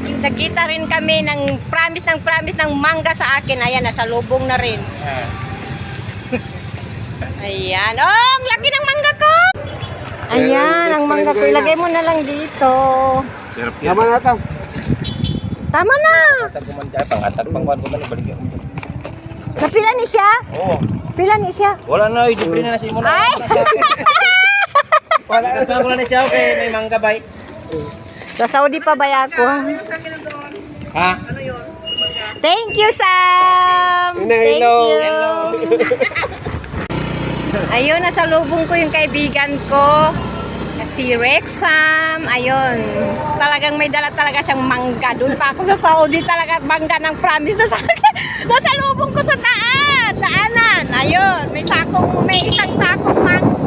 Nagkita rin kami ng promise ng mangga sa akin. Ayan, nasa lubong na rin. Ayan. Oh, ang laki ng mangga ko! Ayan, ang mangga ko. Ilagay mo na lang dito. Tama na ito. Tama na! Napila ni siya? Oo. Pila ni siya? Wala na, libre na si mo na. Ay! Wala na siya, okay, may mangga bay. Sa Saudi pa ba ako? Ha? Thank you, Sam! Thank you! Ayun, nasa lubong ko yung kaibigan ko. Si Rexam. Ayun. Talagang may dala talaga siyang mangga. Doon pa ako sa Saudi talaga mangga ng promise na sa akin. Nasa lubong ko sa daanan. Ayun. May isang sakong mangga.